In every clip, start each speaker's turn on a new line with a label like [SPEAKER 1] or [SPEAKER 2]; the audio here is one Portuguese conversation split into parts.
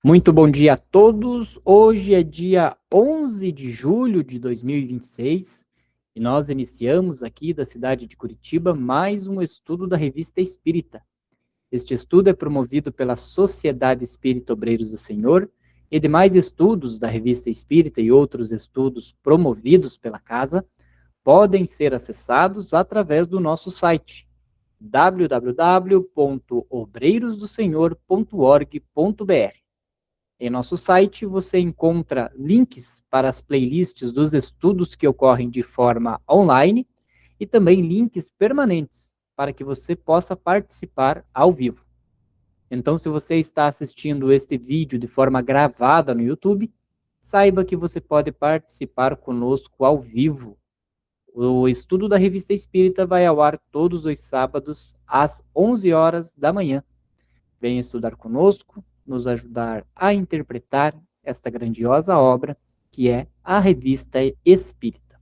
[SPEAKER 1] Muito bom dia a todos. Hoje é dia 11 de julho de 2026 e nós iniciamos aqui da cidade de Curitiba mais um estudo da Revista Espírita. Este estudo é promovido pela Sociedade Espírita Obreiros do Senhor e demais estudos da Revista Espírita e outros estudos promovidos pela casa podem ser acessados através do nosso site www.obreirosdosenhor.org.br. Em nosso site você encontra links para as playlists dos estudos que ocorrem de forma online e também links permanentes para que você possa participar ao vivo. Então, se você está assistindo este vídeo de forma gravada no YouTube, saiba que você pode participar conosco ao vivo. O estudo da Revista Espírita vai ao ar todos os sábados às 11 horas da manhã. Venha estudar conosco, nos ajudar a interpretar esta grandiosa obra que é a Revista Espírita.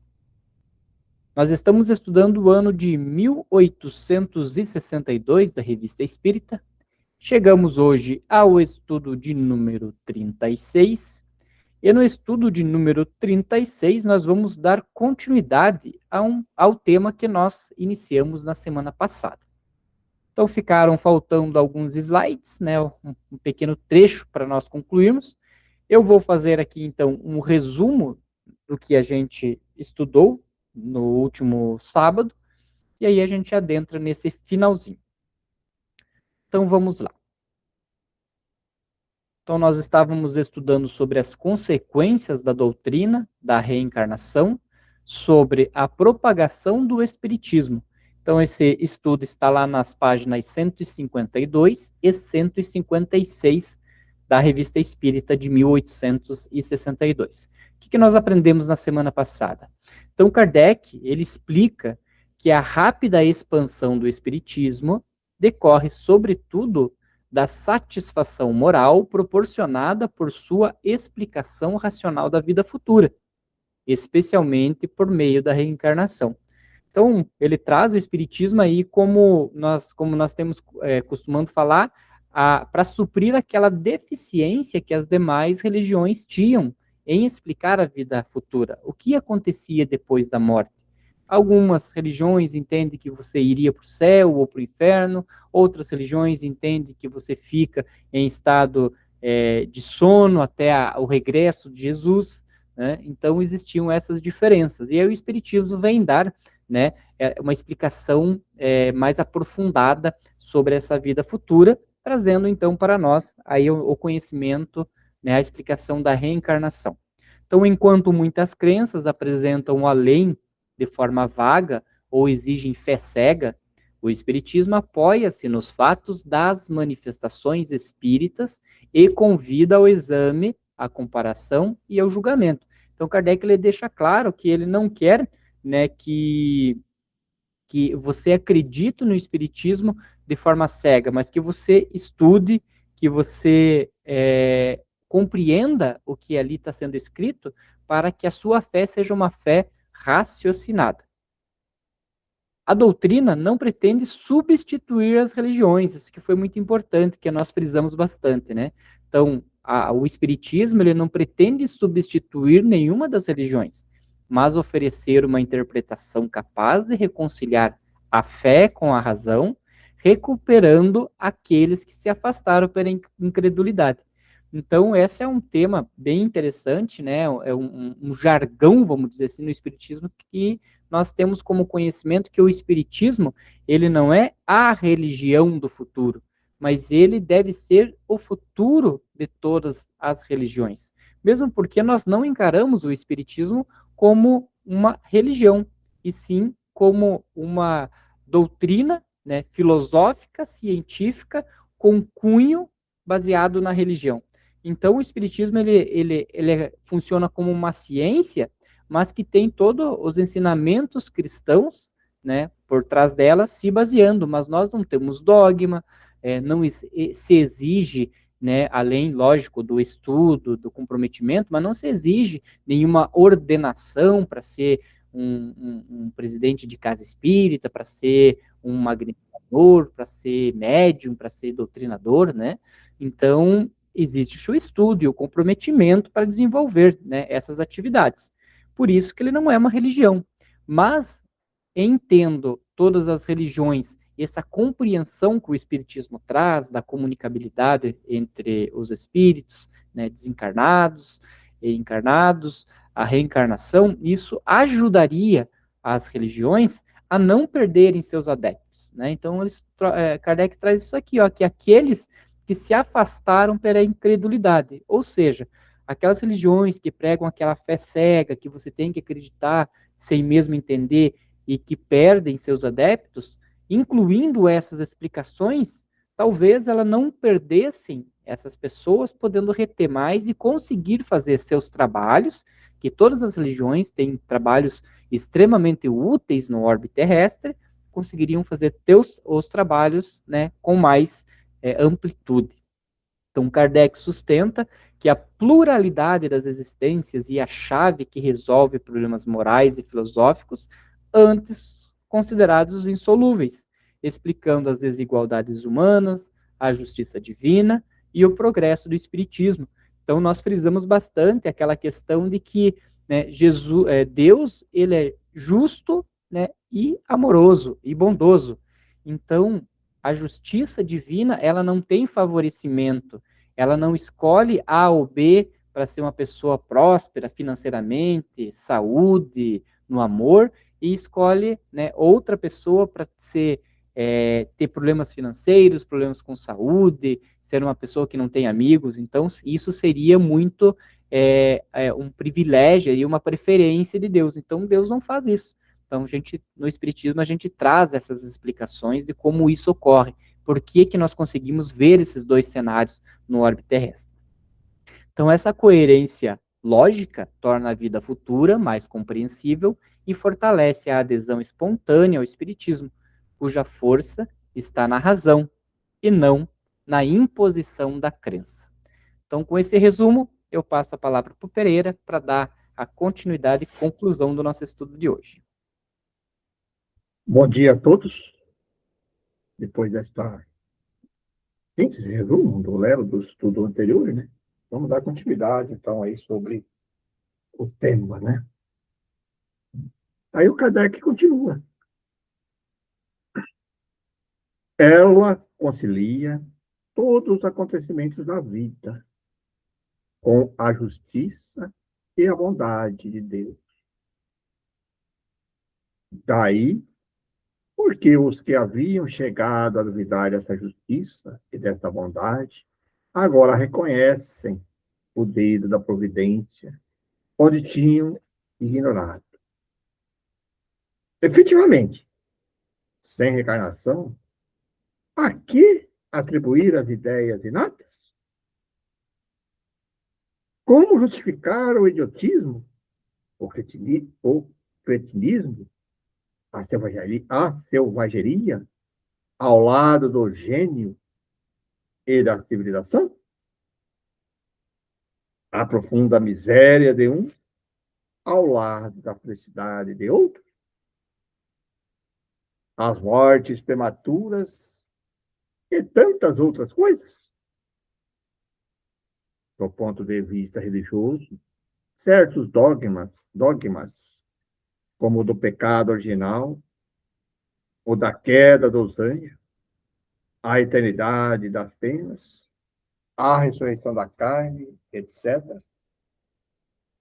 [SPEAKER 1] Nós estamos estudando o ano de 1862 da Revista Espírita. Chegamos hoje ao estudo de número 36. E no estudo de número 36, nós vamos dar continuidade ao tema que nós iniciamos na semana passada. Então ficaram faltando alguns slides, né, um pequeno trecho para nós concluirmos. Eu vou fazer aqui então um resumo do que a gente estudou no último sábado, e aí a gente adentra nesse finalzinho. Então vamos lá. Então nós estávamos estudando sobre as consequências da doutrina da reencarnação, sobre a propagação do espiritismo. Então esse estudo está lá nas páginas 152 e 156 da Revista Espírita de 1862. O que nós aprendemos na semana passada? Então Kardec, ele explica que a rápida expansão do espiritismo decorre, sobretudo, da satisfação moral proporcionada por sua explicação racional da vida futura, especialmente por meio da reencarnação. Então, ele traz o espiritismo aí como nós temos costumando falar, para suprir aquela deficiência que as demais religiões tinham em explicar a vida futura, o que acontecia depois da morte. Algumas religiões entendem que você iria para o céu ou para o inferno, outras religiões entendem que você fica em estado de sono até o regresso de Jesus, né? Então existiam essas diferenças. E aí o Espiritismo vem dar, né, uma explicação mais aprofundada sobre essa vida futura, trazendo então para nós aí o conhecimento, né, a explicação da reencarnação. Então, enquanto muitas crenças apresentam o além de forma vaga ou exigem fé cega, o Espiritismo apoia-se nos fatos das manifestações espíritas e convida ao exame, à comparação e ao julgamento. Então, Kardec ele deixa claro que ele não quer, né, que você acredite no Espiritismo de forma cega, mas que você estude, que você compreenda o que ali está sendo escrito, para que a sua fé seja uma fé raciocinada. A doutrina não pretende substituir as religiões, isso que foi muito importante, que nós frisamos bastante, né? Então, o Espiritismo ele não pretende substituir nenhuma das religiões, mas oferecer uma interpretação capaz de reconciliar a fé com a razão, recuperando aqueles que se afastaram pela incredulidade. Então, esse é um tema bem interessante, né? É um jargão, vamos dizer assim, no Espiritismo, que nós temos como conhecimento que o Espiritismo, ele não é a religião do futuro, mas ele deve ser o futuro de todas as religiões. Mesmo porque nós não encaramos o Espiritismo como uma religião, e sim como uma doutrina, né, filosófica, científica, com cunho baseado na religião. Então, o Espiritismo ele funciona como uma ciência, mas que tem todos os ensinamentos cristãos, né, por trás dela, se baseando, mas nós não temos dogma, não se exige, né, além, lógico, do estudo, do comprometimento, mas não se exige nenhuma ordenação para ser um presidente de casa espírita, para ser um magnificador, para ser médium, para ser doutrinador, né? Então, existe o estudo e o comprometimento para desenvolver, né, essas atividades. Por isso que ele não é uma religião. Mas entendo todas as religiões, essa compreensão que o Espiritismo traz da comunicabilidade entre os espíritos, né, desencarnados e encarnados, a reencarnação, isso ajudaria as religiões a não perderem seus adeptos. Né? Então, Kardec traz isso aqui, ó, que aqueles que se afastaram pela incredulidade, ou seja, aquelas religiões que pregam aquela fé cega, que você tem que acreditar sem mesmo entender, e que perdem seus adeptos, incluindo essas explicações, talvez ela não perdessem essas pessoas, podendo reter mais e conseguir fazer seus trabalhos, que todas as religiões têm trabalhos extremamente úteis no orbe terrestre, conseguiriam fazer os trabalhos, né, com mais amplitude. Então, Kardec sustenta que a pluralidade das existências e a chave que resolve problemas morais e filosóficos antes considerados insolúveis, explicando as desigualdades humanas, a justiça divina e o progresso do espiritismo. Então, nós frisamos bastante aquela questão de que, né, Deus, ele é justo, né, e amoroso e bondoso. Então, a justiça divina, ela não tem favorecimento, ela não escolhe A ou B para ser uma pessoa próspera financeiramente, saúde, no amor, e escolhe, né, outra pessoa para ter problemas financeiros, problemas com saúde, ser uma pessoa que não tem amigos. Então, isso seria muito um privilégio e uma preferência de Deus. Então, Deus não faz isso. Então, no Espiritismo, a gente traz essas explicações de como isso ocorre. Por que nós conseguimos ver esses dois cenários no orbe terrestre. Então, essa coerência lógica torna a vida futura mais compreensível e fortalece a adesão espontânea ao Espiritismo, cuja força está na razão e não na imposição da crença. Então, com esse resumo, eu passo a palavra para o Pereira para dar a continuidade e conclusão do nosso estudo de hoje.
[SPEAKER 2] Bom dia a todos. Depois desta resumo do Lelo, do estudo anterior, né? Vamos dar continuidade, então, aí sobre o tema, né? Aí o Kardec continua. Ela concilia todos os acontecimentos da vida com a justiça e a bondade de Deus. Daí, porque os que haviam chegado a duvidar dessa justiça e dessa bondade, agora reconhecem o dedo da providência, onde tinham ignorado. Efetivamente, sem reencarnação, a que atribuir as ideias inatas? Como justificar o idiotismo, o cretinismo, a selvageria, ao lado do gênio e da civilização? A profunda miséria de um, ao lado da felicidade de outro? As mortes prematuras e tantas outras coisas? Do ponto de vista religioso, certos dogmas, como o do pecado original, o da queda dos anjos, a eternidade das penas, a ressurreição da carne, etc.,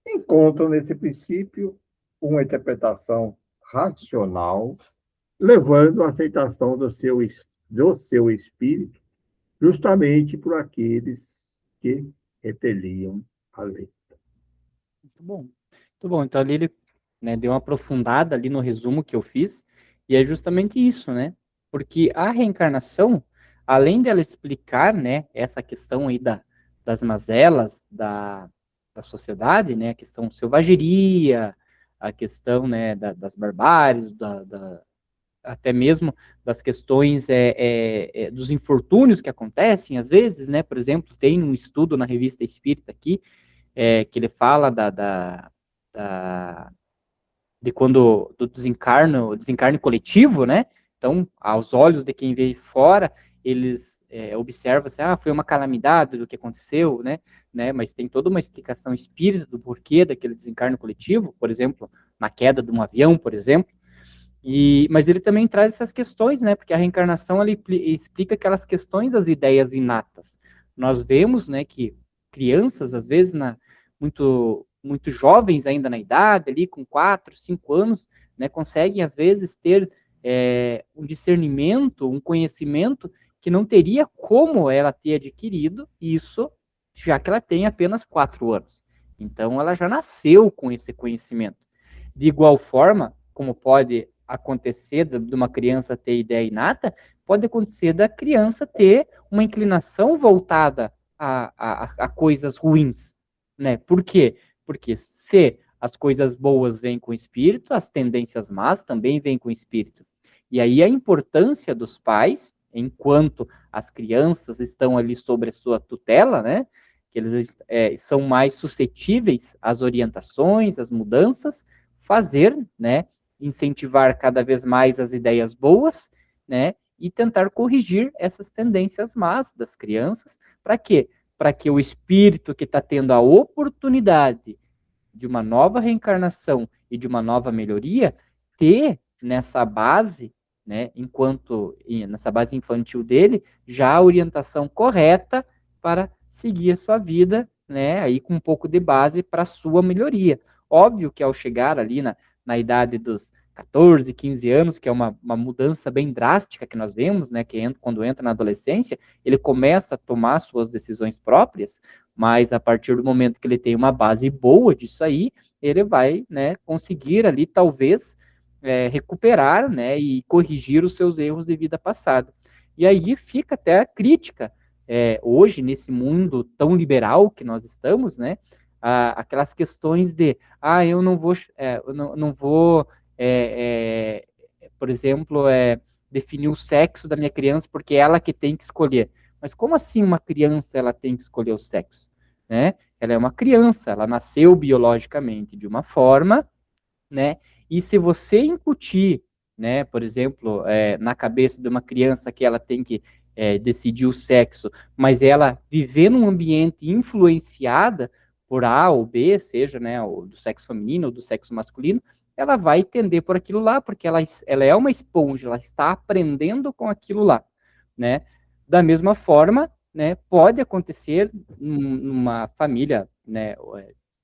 [SPEAKER 2] encontram nesse princípio uma interpretação racional, levando à aceitação do seu espírito, justamente por aqueles que repeliam a lei.
[SPEAKER 1] Muito bom. Muito bom. Então, ali ele, né, deu uma aprofundada ali no resumo que eu fiz, e é justamente isso, né? Porque a reencarnação, além dela explicar, né, essa questão aí das mazelas da sociedade, né, a questão selvageria, a questão, né, das barbáries, até mesmo das questões dos infortúnios que acontecem às vezes, né? Por exemplo, tem um estudo na Revista Espírita aqui, que ele fala de quando do desencarne coletivo, né? Então, aos olhos de quem vê fora, eles observa-se, foi uma calamidade do que aconteceu, né, mas tem toda uma explicação espírita do porquê daquele desencarno coletivo, por exemplo, na queda de um avião, por exemplo, mas ele também traz essas questões, né, porque a reencarnação ela explica aquelas questões das ideias inatas. Nós vemos, né, que crianças, às vezes, muito jovens ainda na idade, ali com 4, 5 anos, né, conseguem, às vezes, ter um discernimento, um conhecimento que não teria como ela ter adquirido isso, já que ela tem apenas 4 anos. Então, ela já nasceu com esse conhecimento. De igual forma, como pode acontecer de uma criança ter ideia inata, pode acontecer da criança ter uma inclinação voltada a coisas ruins, né? Por quê? Porque se as coisas boas vêm com o espírito, as tendências más também vêm com o espírito. E aí a importância dos pais, enquanto as crianças estão ali sobre a sua tutela, né? Que eles são mais suscetíveis às orientações, às mudanças, fazer, né? Incentivar cada vez mais as ideias boas, né? E tentar corrigir essas tendências más das crianças. Para quê? Para que o espírito que está tendo a oportunidade de uma nova reencarnação e de uma nova melhoria, ter nessa base, né, nessa base infantil dele, já a orientação correta para seguir a sua vida, né, aí com um pouco de base para a sua melhoria. Óbvio que ao chegar ali na idade dos 14, 15 anos, que é uma mudança bem drástica que nós vemos, né, quando entra na adolescência, ele começa a tomar suas decisões próprias, mas a partir do momento que ele tem uma base boa disso aí, ele vai, né, conseguir ali, talvez, recuperar, né, e corrigir os seus erros de vida passada. E aí fica até a crítica, hoje, nesse mundo tão liberal que nós estamos, né, aquelas questões de, eu não vou, não vou por exemplo, definir o sexo da minha criança porque é ela que tem que escolher. Mas como assim uma criança ela tem que escolher o sexo? Né? Ela é uma criança, ela nasceu biologicamente de uma forma, né? E se você incutir, né, por exemplo, na cabeça de uma criança que ela tem que decidir o sexo, mas ela viver num ambiente influenciada por A ou B, seja, né, ou do sexo feminino ou do sexo masculino, ela vai tender por aquilo lá, porque ela é uma esponja, ela está aprendendo com aquilo lá, né? Da mesma forma, né, pode acontecer numa família, né,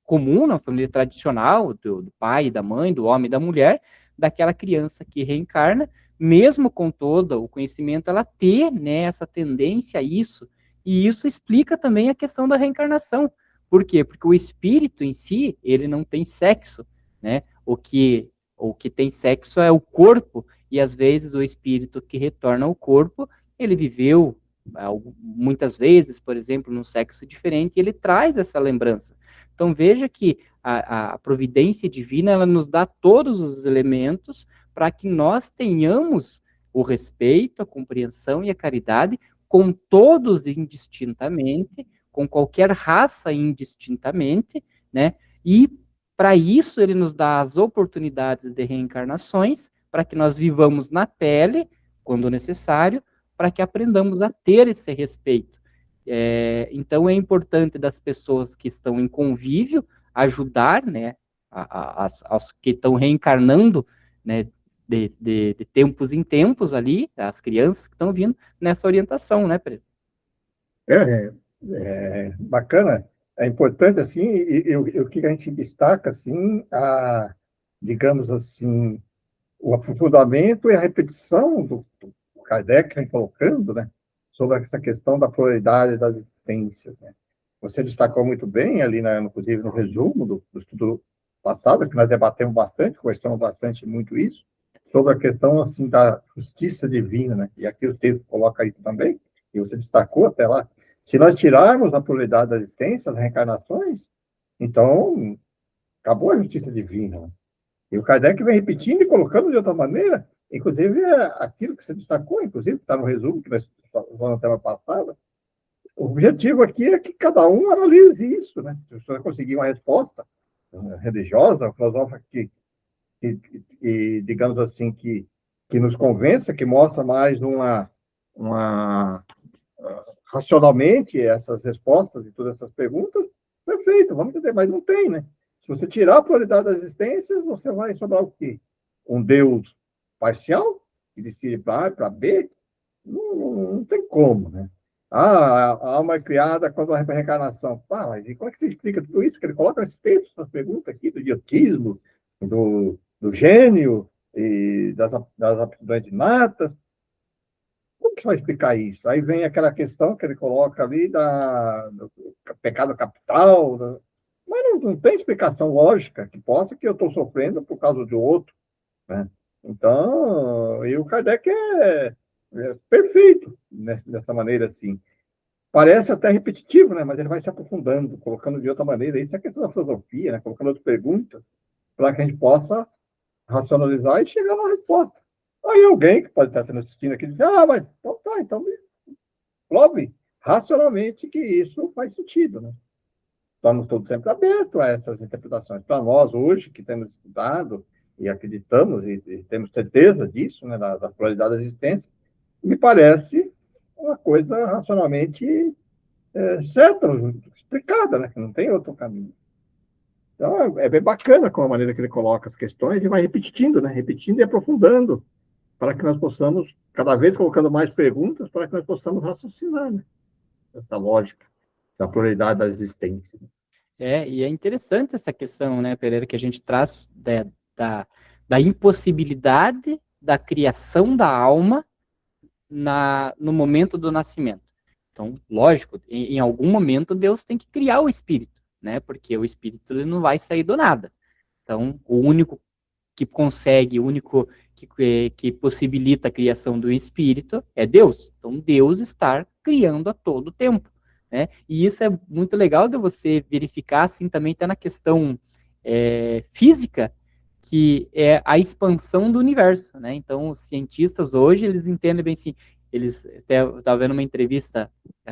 [SPEAKER 1] comum, na família tradicional, do pai, da mãe, do homem e da mulher, daquela criança que reencarna, mesmo com todo o conhecimento, ela ter, né, essa tendência a isso, e isso explica também a questão da reencarnação. Por quê? Porque o espírito em si, ele não tem sexo, né? O que tem sexo é o corpo, e às vezes o espírito que retorna ao corpo, ele viveu muitas vezes, por exemplo, num sexo diferente, e ele traz essa lembrança. Então veja que a providência divina, ela nos dá todos os elementos para que nós tenhamos o respeito, a compreensão e a caridade com todos indistintamente, com qualquer raça indistintamente, né? E para isso ele nos dá as oportunidades de reencarnações, para que nós vivamos na pele, quando necessário, para que aprendamos a ter esse respeito. Então é importante das pessoas que estão em convívio ajudar, né, aos que estão reencarnando, né, de tempos em tempos ali, as crianças que estão vindo nessa orientação, né, Pedro?
[SPEAKER 2] Bacana, é importante, assim, e o que a gente destaca, assim, digamos assim, o aprofundamento e a repetição do Kardec vem colocando, né, sobre essa questão da pluralidade das existências, né. Você destacou muito bem ali, inclusive no resumo do estudo passado, que nós debatemos bastante, conversamos bastante muito isso, sobre a questão, assim, da justiça divina, né, e aqui o texto coloca isso também, e você destacou até lá. Se nós tirarmos a pluralidade da existência, as reencarnações, então acabou a justiça divina, né? E o Kardec vem repetindo e colocando de outra maneira, inclusive aquilo que você destacou, inclusive, que está no resumo que nós falamos na tema passada. O objetivo aqui é que cada um analise isso, né? Se você conseguir uma resposta religiosa, filosófica, digamos assim, que nos convença, que mostra mais uma racionalmente essas respostas e todas essas perguntas, perfeito, vamos entender, mas não tem, né? Se você tirar a pluralidade das existências, você vai sobrar o quê? Um Deus parcial, que decide para A e para B? Não tem como, né? A alma é criada quando há reencarnação. Mas e como é que você explica tudo isso? Que ele coloca nesses textos, essas perguntas aqui, do idiotismo, do gênio e das aptidões inatas. Como que vai explicar isso? Aí vem aquela questão que ele coloca ali do pecado capital, mas não tem explicação lógica que possa que eu estou sofrendo por causa do outro, né? Então, e o Kardec é perfeito dessa maneira assim. Parece até repetitivo, né? Mas ele vai se aprofundando, colocando de outra maneira. Isso é questão da filosofia, né? Colocando outras perguntas para que a gente possa racionalizar e chegar na resposta. Aí alguém que pode estar sendo assistindo aqui diz, mas então tá, então prove racionalmente que isso faz sentido, né? Estamos todos sempre abertos a essas interpretações. Para nós, hoje, que temos estudado e acreditamos e temos certeza disso, né, da pluralidade da existência, me parece uma coisa racionalmente certa, explicada, né, que não tem outro caminho. Então, é bem bacana com a maneira que ele coloca as questões e vai repetindo, né, repetindo e aprofundando, para que nós possamos, cada vez colocando mais perguntas, para que nós possamos raciocinar, né, essa lógica da pluralidade da existência.
[SPEAKER 1] E é interessante essa questão, né, Pereira, que a gente traz da impossibilidade da criação da alma no momento do nascimento. Então, lógico, em algum momento Deus tem que criar o espírito, né, porque o espírito ele não vai sair do nada. Então, o único que consegue, o único que possibilita a criação do espírito é Deus. Então, Deus está criando a todo tempo. Né? E isso é muito legal de você verificar, assim, também está na questão física, que é a expansão do universo, né? Então, os cientistas hoje, eles entendem bem assim, eles, até eu estava vendo uma entrevista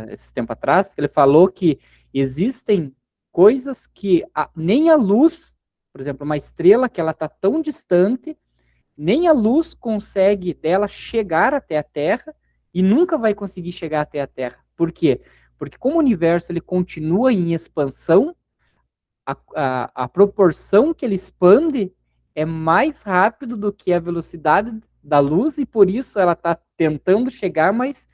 [SPEAKER 1] esse tempo atrás, que ele falou que existem coisas que nem a luz, por exemplo, uma estrela que ela está tão distante, nem a luz consegue dela chegar até a Terra e nunca vai conseguir chegar até a Terra. Por quê? Porque como o universo ele continua em expansão, a proporção que ele expande é mais rápido do que a velocidade da luz e por isso ela está tentando chegar, mas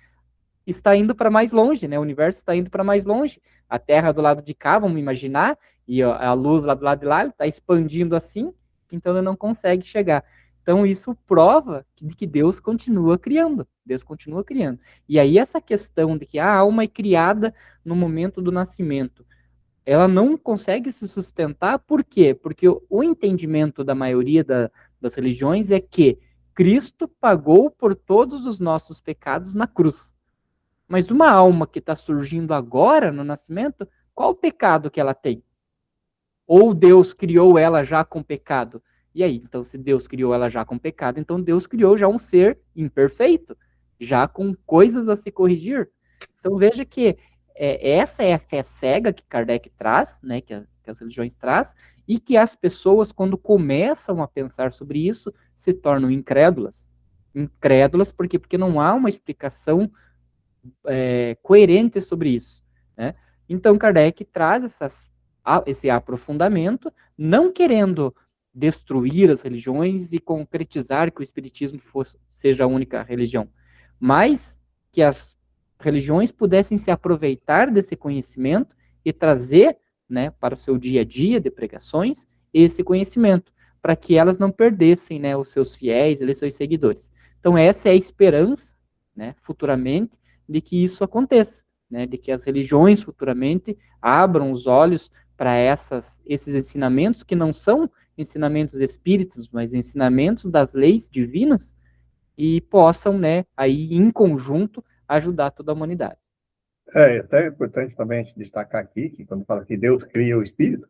[SPEAKER 1] está indo para mais longe, né? O universo está indo para mais longe. A Terra do lado de cá, vamos imaginar, e a luz lá do lado de lá, ele está expandindo assim, então ele não consegue chegar. Então isso prova que Deus continua criando. Deus continua criando. E aí essa questão de que a alma é criada no momento do nascimento, ela não consegue se sustentar, por quê? Porque o entendimento da maioria das religiões é que Cristo pagou por todos os nossos pecados na cruz. Mas uma alma que está surgindo agora no nascimento, qual o pecado que ela tem? Ou Deus criou ela já com pecado? E aí, então, se Deus criou ela já com pecado, então Deus criou já um ser imperfeito, já com coisas a se corrigir. Então veja que essa é a fé cega que Kardec traz, né, que as religiões traz, e que as pessoas, quando começam a pensar sobre isso, se tornam incrédulas. Incrédulas porque não há uma explicação coerente sobre isso. Né? Então, Kardec traz esse aprofundamento, não querendo destruir as religiões e concretizar que o Espiritismo seja a única religião, mas que as religiões pudessem se aproveitar desse conhecimento e trazer, né, para o seu dia a dia de pregações esse conhecimento, para que elas não perdessem, né, os seus fiéis, os seus seguidores. Então essa é a esperança, né, futuramente, de que isso aconteça, né, de que as religiões futuramente abram os olhos para esses ensinamentos que não são ensinamentos espíritos, mas ensinamentos das leis divinas e possam, né, aí em conjunto ajudar toda a humanidade.
[SPEAKER 2] Até importante também a gente destacar aqui que quando fala que Deus cria o espírito,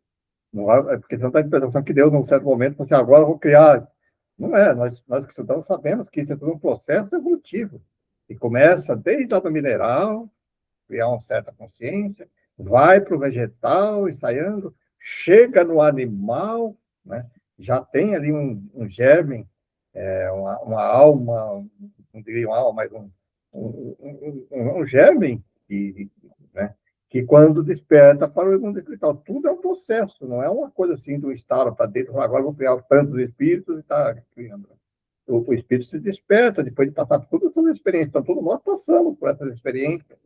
[SPEAKER 2] não é porque você não está a interpretação que Deus, num certo momento, falou assim, agora eu vou criar. Não é, nós que estudamos sabemos que isso é tudo um processo evolutivo. E começa desde lá do mineral, criar uma certa consciência, vai para o vegetal, ensaiando, chega no animal, né? Já tem ali um germe, uma alma, não diria uma alma, mas um germe né, que quando desperta para o mundo espiritual, tudo é um processo, não é uma coisa assim do estado para dentro, agora vou criar tantos espíritos e está criando. O espírito se desperta depois de passar por todas essas experiências. Então, todos nós passamos por essas experiências.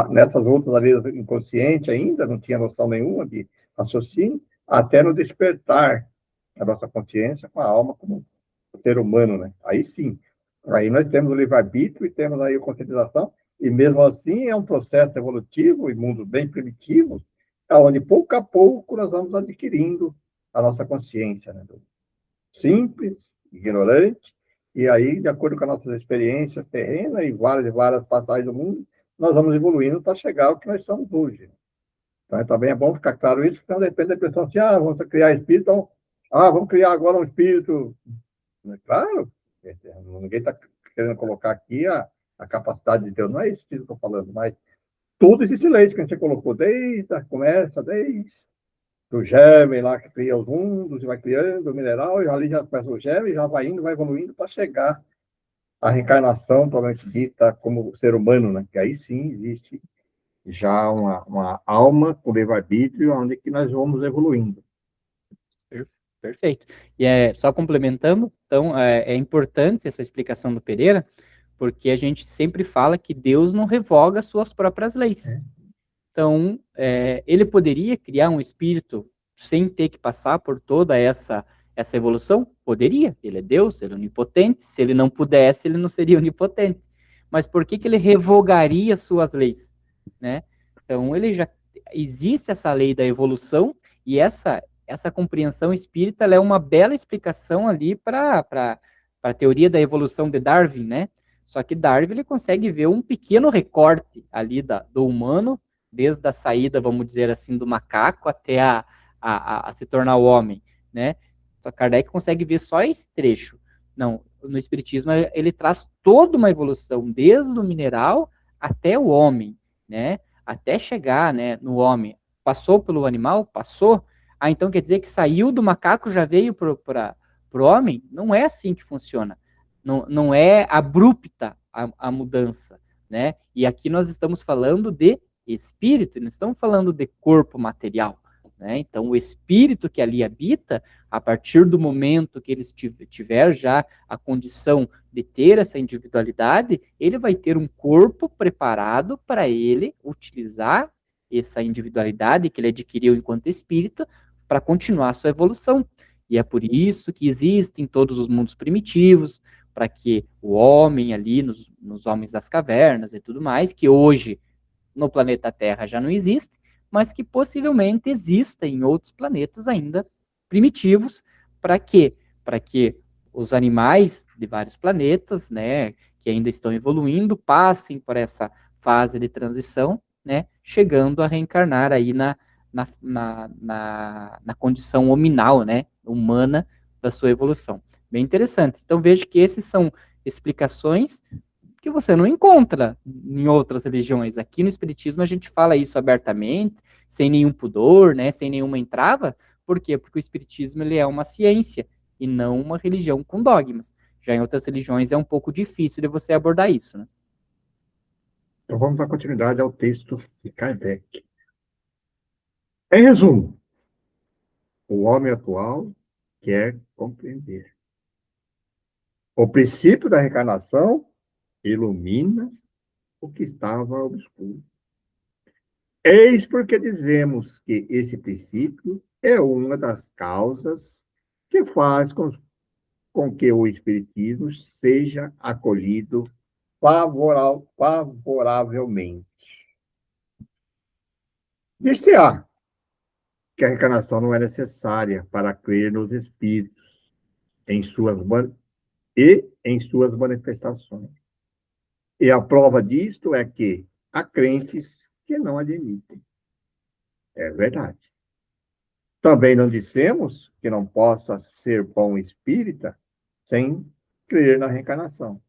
[SPEAKER 2] Nessas outras, às vezes, inconsciente ainda, não tinha noção nenhuma de raciocínio, até no despertar a nossa consciência com a alma como ser humano, né? Aí sim, aí nós temos o livre-arbítrio e temos aí a conscientização, e mesmo assim é um processo evolutivo e mundo bem primitivo, onde pouco a pouco nós vamos adquirindo a nossa consciência, né? Simples, ignorante, e aí, de acordo com as nossas experiências terrenas e várias passagens do mundo, nós vamos evoluindo para chegar ao que nós somos hoje. Então, também é bom ficar claro isso, porque não depende da pessoa assim, vamos criar espírito, então, vamos criar agora um espírito. Claro, ninguém está querendo colocar aqui a capacidade de Deus, não é isso que eu estou falando, mas tudo esse leite que a gente colocou desde a começa, desde do germe lá que cria os mundos, e vai criando o mineral, e ali já começa o germe, já vai indo, vai evoluindo para chegar à reencarnação, provavelmente dita, como ser humano, né? Que aí sim existe já uma alma com livre-arbítrio, onde que nós vamos evoluindo.
[SPEAKER 1] Perfeito. E só complementando, então, é importante essa explicação do Pereira, porque a gente sempre fala que Deus não revoga suas próprias leis. Então, ele poderia criar um espírito sem ter que passar por toda essa evolução? Poderia. Ele é Deus, ele é onipotente. Se ele não pudesse, ele não seria onipotente. Mas por que ele revogaria suas leis? Né? Então, ele já existe essa lei da evolução, e essa compreensão espírita é uma bela explicação ali para a teoria da evolução de Darwin, né? Só que Darwin ele consegue ver um pequeno recorte ali do humano, desde a saída, vamos dizer assim, do macaco até a se tornar o homem, né? Só Kardec consegue ver só esse trecho. Não, no Espiritismo ele traz toda uma evolução, desde o mineral até o homem, né? Até chegar, né, no homem. Passou pelo animal? Passou. Então quer dizer que saiu do macaco, já veio para o homem? Não é assim que funciona. Não é abrupta a mudança, né? E aqui nós estamos falando de espírito, não estamos falando de corpo material, né? Então, o espírito que ali habita, a partir do momento que ele tiver já a condição de ter essa individualidade, ele vai ter um corpo preparado para ele utilizar essa individualidade que ele adquiriu enquanto espírito para continuar a sua evolução. E é por isso que existem todos os mundos primitivos, para que o homem ali, nos homens das cavernas e tudo mais, que hoje no planeta Terra já não existe, mas que possivelmente exista em outros planetas ainda primitivos. Para quê? Para que os animais de vários planetas, né, que ainda estão evoluindo, passem por essa fase de transição, né, chegando a reencarnar aí na condição hominal, né, humana da sua evolução. Bem interessante. Então veja que esses são explicações que você não encontra em outras religiões. Aqui no Espiritismo a gente fala isso abertamente, sem nenhum pudor, né, sem nenhuma entrava. Por quê? Porque o Espiritismo ele é uma ciência e não uma religião com dogmas. Já em outras religiões é um pouco difícil de você abordar isso, né?
[SPEAKER 2] Então vamos dar continuidade ao texto de Kardec. Em resumo, o homem atual quer compreender. O princípio da reencarnação ilumina o que estava obscuro. Eis porque dizemos que esse princípio é uma das causas que faz com que o Espiritismo seja acolhido favoravelmente. Dir-se-á que a reencarnação não é necessária para crer nos espíritos em suas, em suas manifestações. E a prova disto é que há crentes que não admitem. É verdade. Também não dissemos que não possa ser bom espírita sem crer na reencarnação.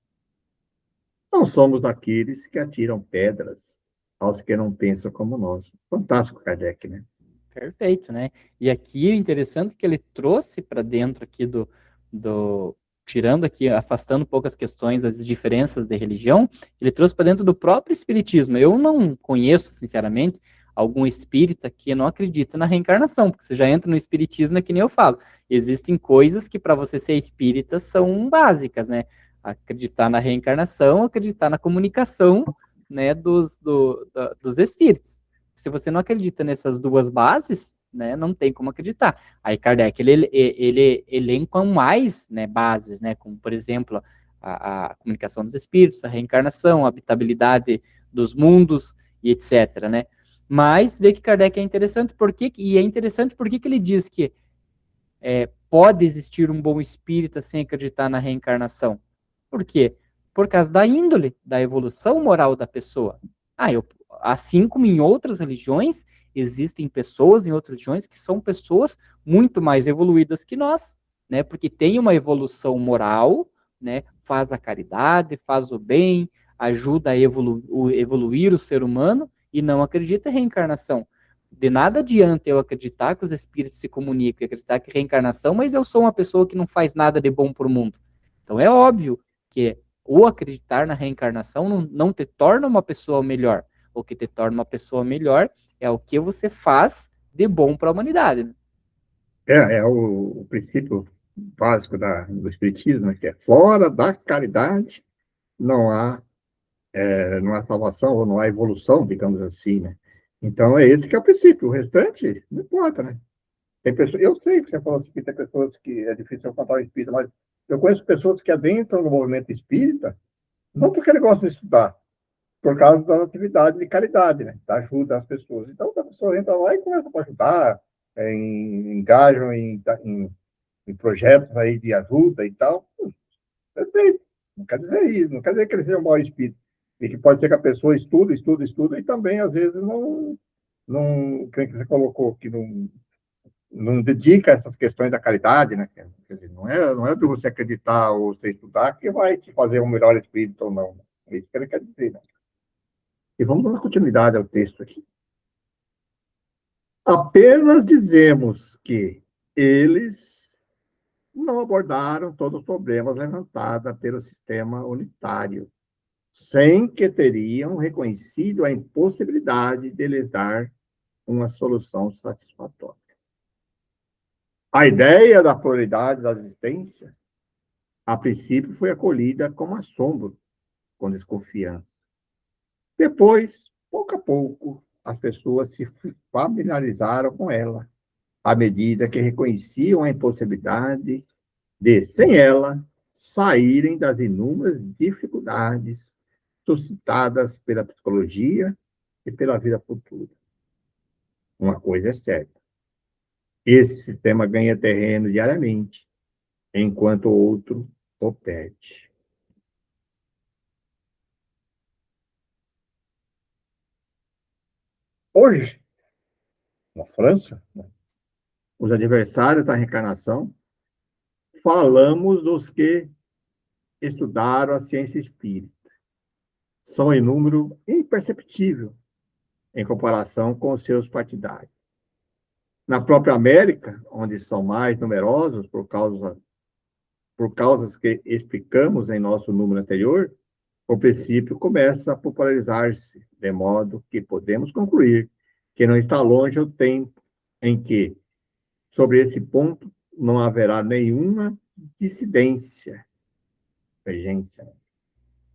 [SPEAKER 2] Não somos daqueles que atiram pedras aos que não pensam como nós. Fantástico, Kardec, né?
[SPEAKER 1] Perfeito, né? E aqui o interessante é que ele trouxe para dentro aqui do tirando aqui, afastando um pouco as questões das diferenças de religião, ele trouxe para dentro do próprio espiritismo. Eu não conheço, sinceramente, algum espírita que não acredita na reencarnação, porque você já entra no espiritismo, é que nem eu falo. Existem coisas que para você ser espírita são básicas, né? Acreditar na reencarnação, acreditar na comunicação, né, dos espíritos. Se você não acredita nessas duas bases, né, não tem como acreditar. Aí Kardec, ele elenca mais, né, bases, né, como, por exemplo, a comunicação dos espíritos, a reencarnação, a habitabilidade dos mundos, e etc., né? Mas vê que Kardec é interessante, e é interessante porque ele diz que pode existir um bom espírita sem acreditar na reencarnação. Por quê? Por causa da índole, da evolução moral da pessoa. Assim como em outras religiões, existem pessoas em outras religiões que são pessoas muito mais evoluídas que nós, né? Porque tem uma evolução moral, né? Faz a caridade, faz o bem, ajuda a evoluir o ser humano e não acredita em reencarnação. De nada adianta eu acreditar que os espíritos se comunicam, acreditar que reencarnação, mas eu sou uma pessoa que não faz nada de bom para o mundo. Então é óbvio que o acreditar na reencarnação não te torna uma pessoa melhor. O que te torna uma pessoa melhor é o que você faz de bom para a humanidade. Né?
[SPEAKER 2] É o princípio básico do Espiritismo, né, que é fora da caridade não há, não há salvação ou não há evolução, digamos assim, né? Então, é esse que é o princípio. O restante, não importa, né? Tem pessoas, eu sei que você falou assim, que tem pessoas que é difícil eu contar o espírita, mas eu conheço pessoas que adentram no movimento espírita, não porque ele gosta de estudar, por causa das atividades de caridade, né? Da ajuda às pessoas. Então, a pessoa entra lá e começa a ajudar, engajam em projetos aí de ajuda e tal. Perfeito. Não quer dizer isso, não quer dizer que ele seja um mau espírito. E que pode ser que a pessoa estuda e também, às vezes, não quem que você colocou, que não dedica a essas questões da caridade, né? Quer dizer, não é de você acreditar ou você estudar que vai te fazer um melhor espírito ou não. É isso que ele quer dizer, né? E vamos dar continuidade ao texto aqui. Apenas dizemos que eles não abordaram todos os problemas levantados pelo sistema unitário, sem que teriam reconhecido a impossibilidade de lhes dar uma solução satisfatória. A ideia da pluralidade da existência, a princípio, foi acolhida como assombro, com desconfiança. Depois, pouco a pouco, as pessoas se familiarizaram com ela, à medida que reconheciam a impossibilidade de, sem ela, saírem das inúmeras dificuldades suscitadas pela psicologia e pela vida futura. Uma coisa é certa: esse sistema ganha terreno diariamente, enquanto o outro o perde. Hoje, na França, os adversários da reencarnação, falamos dos que estudaram a ciência espírita. São em número imperceptível em comparação com os seus partidários. Na própria América, onde são mais numerosos por causas que explicamos em nosso número anterior, o princípio começa a popularizar-se, de modo que podemos concluir que não está longe o tempo em que, sobre esse ponto, não haverá nenhuma dissidência, divergência.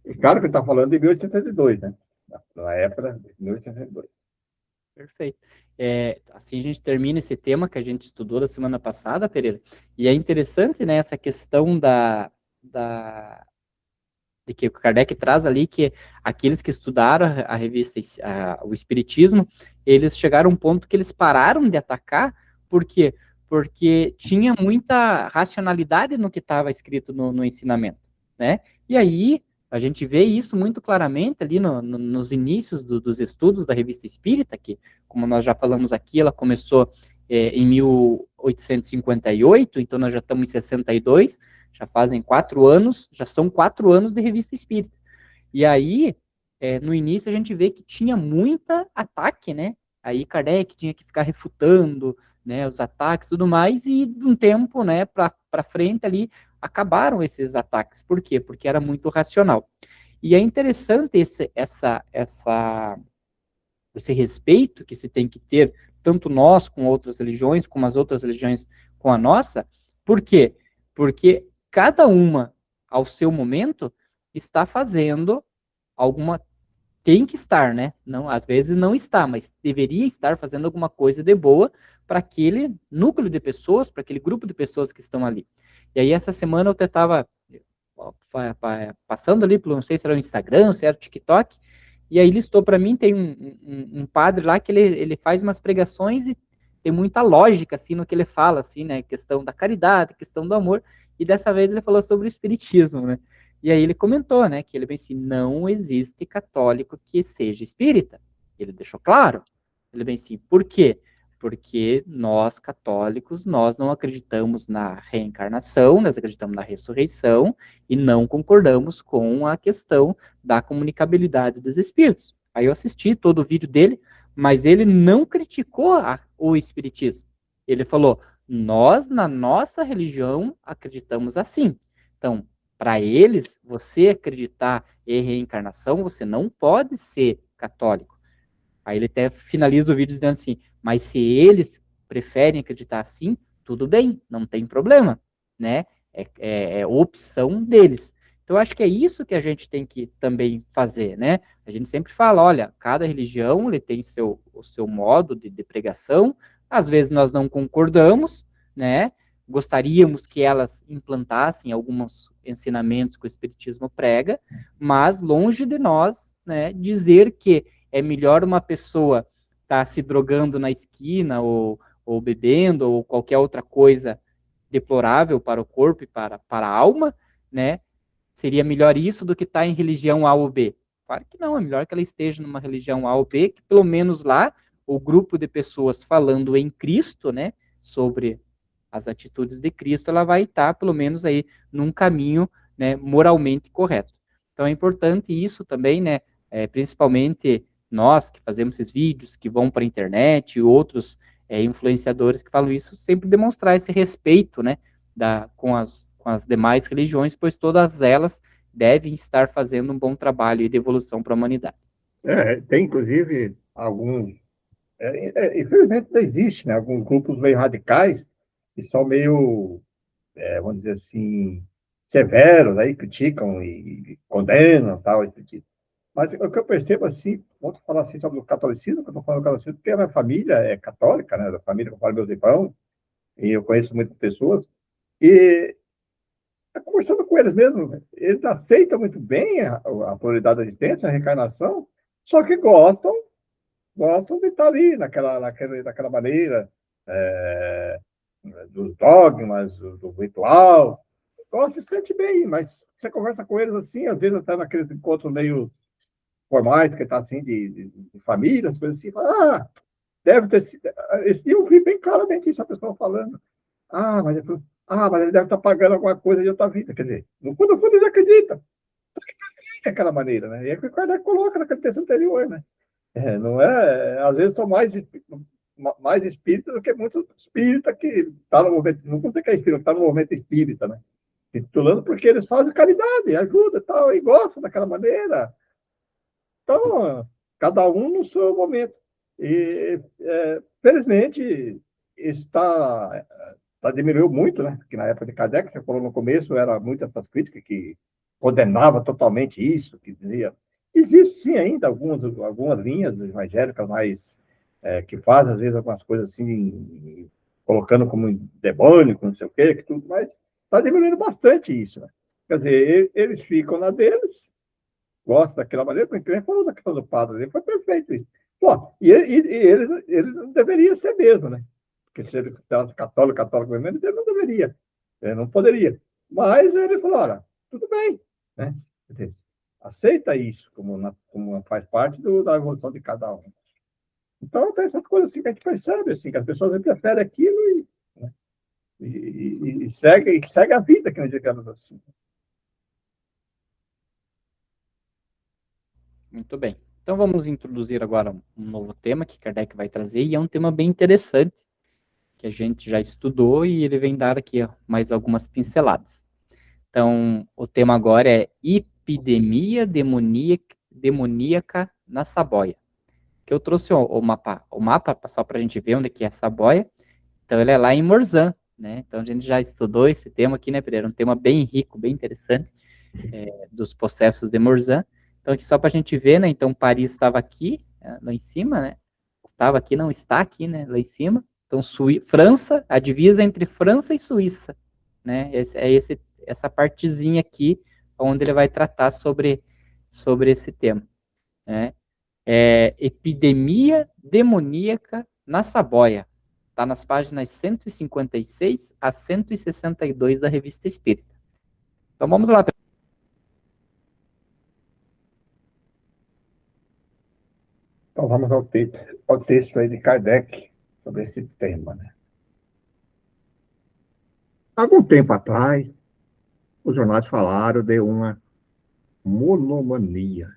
[SPEAKER 2] E claro que ele está falando de 1862, né? Na época de 1862.
[SPEAKER 1] Perfeito. Assim a gente termina esse tema que a gente estudou da semana passada, Pereira, e é interessante, né, essa questão de que o Kardec traz ali, que aqueles que estudaram a revista, o Espiritismo, eles chegaram a um ponto que eles pararam de atacar, por quê? Porque tinha muita racionalidade no que estava escrito no ensinamento, né? E aí, a gente vê isso muito claramente ali nos inícios dos estudos da Revista Espírita, que, como nós já falamos aqui, ela começou em 1858, então nós já estamos em 62, já fazem 4 anos, já são 4 anos de Revista Espírita. E aí, no início, a gente vê que tinha muita ataque, né? Aí Kardec tinha que ficar refutando, né, os ataques e tudo mais, e de um tempo, né, para frente ali, acabaram esses ataques. Por quê? Porque era muito racional. E é interessante esse respeito que se tem que ter, tanto nós com outras religiões, como as outras religiões com a nossa. Por quê? Porque cada uma, ao seu momento, está fazendo alguma, tem que estar, né? Não, às vezes não está, mas deveria estar fazendo alguma coisa de boa para aquele núcleo de pessoas, para aquele grupo de pessoas que estão ali. E aí essa semana eu até estava passando ali pelo, não sei se era o Instagram, se era o TikTok, e aí listou para mim, tem um padre lá que ele faz umas pregações e tem muita lógica, assim, no que ele fala, assim, né, questão da caridade, questão do amor, e dessa vez ele falou sobre o espiritismo, né, e aí ele comentou, né, que ele bem assim, não existe católico que seja espírita, ele deixou claro, ele bem assim, por quê? Porque nós, católicos, nós não acreditamos na reencarnação, nós acreditamos na ressurreição e não concordamos com a questão da comunicabilidade dos espíritos. Aí eu assisti todo o vídeo dele, mas ele não criticou o espiritismo. Ele falou: nós, na nossa religião, acreditamos assim. Então, para eles, você acreditar em reencarnação, você não pode ser católico. Aí ele até finaliza o vídeo dizendo assim: mas se eles preferem acreditar assim, tudo bem, não tem problema, né? É opção deles. Então, acho que é isso que a gente tem que também fazer, né? A gente sempre fala, olha, cada religião ele tem o seu modo de pregação, às vezes nós não concordamos, né? Gostaríamos que elas implantassem alguns ensinamentos que o Espiritismo prega, mas longe de nós, né, dizer que é melhor uma pessoa estar se drogando na esquina ou bebendo ou qualquer outra coisa deplorável para o corpo e para a alma, né? Seria melhor isso do que estar em religião A ou B? Claro que não, é melhor que ela esteja numa religião A ou B, que pelo menos lá o grupo de pessoas falando em Cristo, né, sobre as atitudes de Cristo, ela vai estar pelo menos aí num caminho, né, moralmente correto. Então é importante isso também, né, principalmente nós que fazemos esses vídeos, que vão para a internet, e outros influenciadores que falam isso, sempre demonstrar esse respeito, né, com as demais religiões, pois todas elas devem estar fazendo um bom trabalho de evolução para a humanidade.
[SPEAKER 2] Tem, inclusive, alguns. Infelizmente, não existe, né? Alguns grupos meio radicais que são meio, vamos dizer assim, severos, aí criticam e condenam tal, esse tipo. Mas o que eu percebo, assim, vamos falar assim sobre o catolicismo, que eu estou falando do catolicismo, porque a minha família é católica, né? Da família que eu falo meus irmãos, e eu conheço muitas pessoas, e conversando com eles mesmo, eles aceitam muito bem a pluralidade da existência, a reencarnação, só que gostam de estar ali, naquela maneira, é, dos dogmas, do ritual, gosta e se sente bem, mas você conversa com eles assim, às vezes até naqueles encontros meio formais, que está assim, de família, as coisas assim, fala, deve ter sido. Esse dia eu vi bem claramente isso, a pessoa falando. Mas ele deve estar pagando alguma coisa de outra vida. Quer dizer, no fundo, ele acredita. É aquela maneira, né? E é que o Kardec coloca naquele texto anterior, né? Não é, às vezes são mais espíritas do que muitos espíritas que estão no movimento, não vou dizer que é espírita, está no movimento espírita, né? Se titulando porque eles fazem caridade, ajuda e tal, e gostam daquela maneira. Então, cada um no seu momento. E, felizmente, diminuiu muito, né? Porque na época de Kardec, você falou no começo, era muitas essas críticas que condenava totalmente isso, que dizia. Existe sim ainda algumas linhas evangélicas mais que fazem, às vezes, algumas coisas assim, colocando como demônico, não sei o quê, que tudo, mas está diminuindo bastante isso, né? Quer dizer, eles ficam na deles, gostam daquela maneira, porque nem falou da questão do padre, ele foi perfeito isso. Pô, e eles não deveriam ser mesmo, né? Porque se ele fosse católico mesmo, ele não deveria, ele não poderia. Mas ele falou, olha, tudo bem, né? Dizer, aceita isso como faz parte da evolução de cada um. Então, tem essas coisas assim que a gente percebe, assim, que as pessoas preferem aquilo né? e segue a vida, que nós digamos assim.
[SPEAKER 1] Muito bem. Então vamos introduzir agora um novo tema que Kardec vai trazer, e é um tema bem interessante, que a gente já estudou e ele vem dar aqui mais algumas pinceladas. Então, o tema agora é epidemia demoníaca na Saboia. Que eu trouxe o mapa só para a gente ver onde que é a Saboia. Então, ele é lá em Morzan, né? Então, a gente já estudou esse tema aqui, né, Pereira? Um tema bem rico, bem interessante, dos processos de Morzan. Então, aqui só para a gente ver, né? Então, Paris estava aqui, lá em cima, né? Estava aqui, não está aqui, né? Lá em cima. Então, França, a divisa entre França e Suíça, né? Essa partezinha aqui, onde ele vai tratar sobre esse tema, né? Epidemia demoníaca na Saboia. Está nas páginas 156 a 162 da Revista Espírita. Então vamos lá.
[SPEAKER 2] Então vamos ao texto aí de Kardec sobre esse tema, né? Algum tempo atrás, os jornais falaram de uma monomania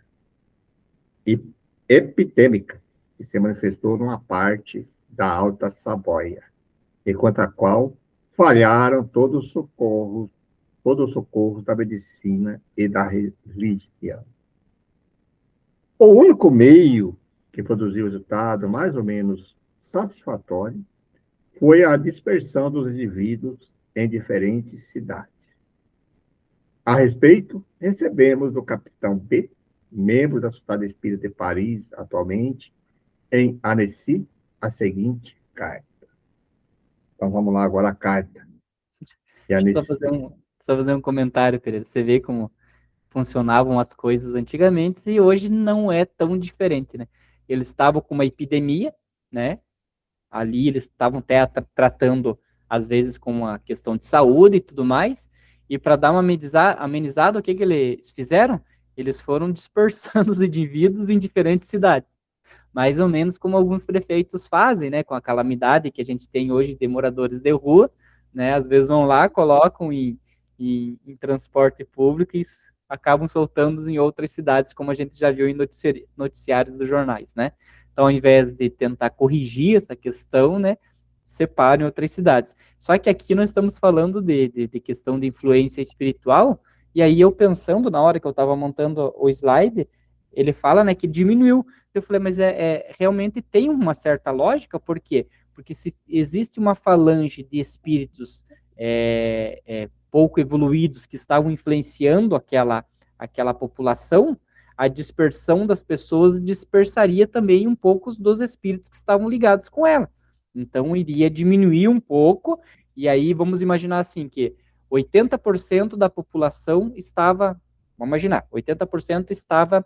[SPEAKER 2] epidêmica que se manifestou numa parte da Alta Saboia, enquanto a qual falharam todos os socorros da medicina e da religião. O único meio que produziu resultado mais ou menos satisfatório foi a dispersão dos indivíduos em diferentes cidades. A respeito, recebemos do capitão B, membro da Sociedade Espírita de Paris atualmente, em Annecy, a seguinte carta. Então vamos lá agora a carta de
[SPEAKER 1] Deixa eu
[SPEAKER 2] Annecy.
[SPEAKER 1] só fazer um comentário, Pereira. Você vê como funcionavam as coisas antigamente e hoje não é tão diferente, né? Eles estavam com uma epidemia, né? Ali eles estavam até tratando, às vezes, com uma questão de saúde e tudo mais, e para dar uma amenizada, o que eles fizeram? Eles foram dispersando os indivíduos em diferentes cidades, mais ou menos como alguns prefeitos fazem, né, com a calamidade que a gente tem hoje de moradores de rua, né, às vezes vão lá, colocam em transporte público e acabam soltando em outras cidades, como a gente já viu em noticiários dos jornais, né? Então, ao invés de tentar corrigir essa questão, né, separam em outras cidades. Só que aqui nós estamos falando de questão de influência espiritual, e aí eu pensando, na hora que eu estava montando o slide, ele fala, né, que diminuiu. Eu falei, mas realmente tem uma certa lógica, por quê? Porque se existe uma falange de espíritos pouco evoluídos que estavam influenciando aquela população, a dispersão das pessoas dispersaria também um pouco dos espíritos que estavam ligados com ela. Então, iria diminuir um pouco, e aí vamos imaginar assim, que 80% da população estava, vamos imaginar, 80% estava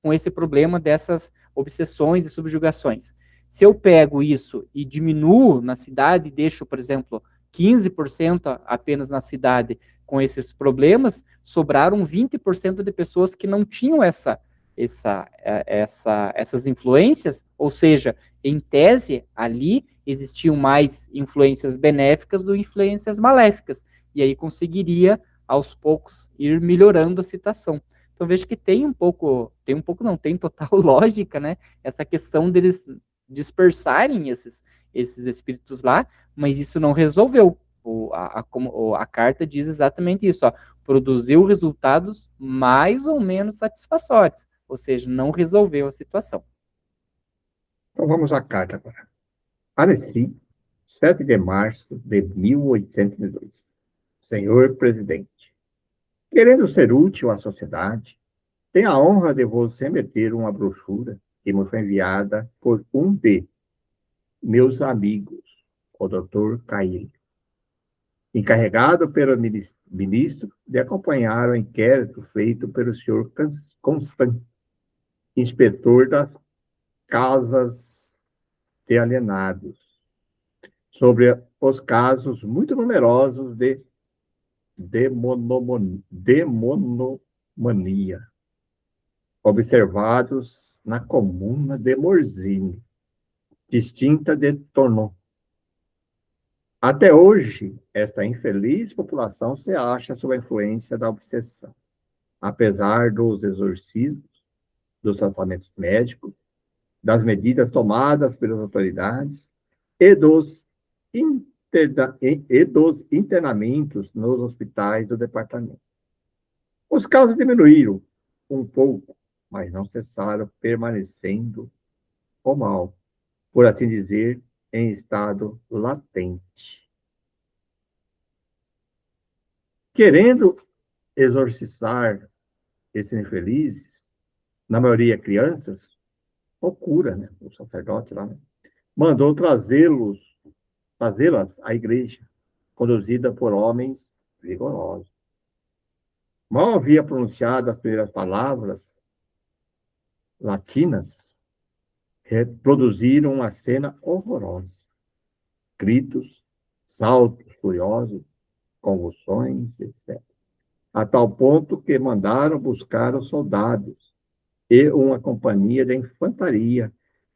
[SPEAKER 1] com esse problema dessas obsessões e subjugações. Se eu pego isso e diminuo na cidade, deixo, por exemplo, 15% apenas na cidade com esses problemas, sobraram 20% de pessoas que não tinham essas influências, ou seja, em tese, ali existiam mais influências benéficas do que influências maléficas, e aí conseguiria, aos poucos, ir melhorando a situação. Então, vejo que tem total lógica, né? Essa questão deles dispersarem esses espíritos lá, mas isso não resolveu. A carta diz exatamente isso, ó, produziu resultados mais ou menos satisfatórios, ou seja, não resolveu a situação.
[SPEAKER 2] Então vamos à carta agora. Annecy, 7 de março de 1802. Senhor Presidente, querendo ser útil à sociedade, tenho a honra de vos remeter uma brochura que me foi enviada por um de meus amigos, o Dr. Caílio, encarregado pelo ministro de acompanhar o inquérito feito pelo senhor Constant, inspetor das casas de alienados, sobre os casos muito numerosos de demonomania observados na comuna de Morzine, distinta de Tonon. Até hoje, esta infeliz população se acha sob a influência da obsessão, apesar dos exorcismos, dos tratamentos médicos, das medidas tomadas pelas autoridades e dos e dos internamentos nos hospitais do departamento. Os casos diminuíram um pouco, mas não cessaram, permanecendo o mal, por assim dizer, em estado latente. Querendo exorcizar esses infelizes, na maioria crianças, o cura, né, o sacerdote lá, né, mandou trazê-las à igreja, conduzida por homens vigorosos. Mal havia pronunciado as primeiras palavras latinas, reproduziram uma cena horrorosa. Gritos, saltos furiosos, convulsões, etc. A tal ponto que mandaram buscar os soldados e uma companhia de infantaria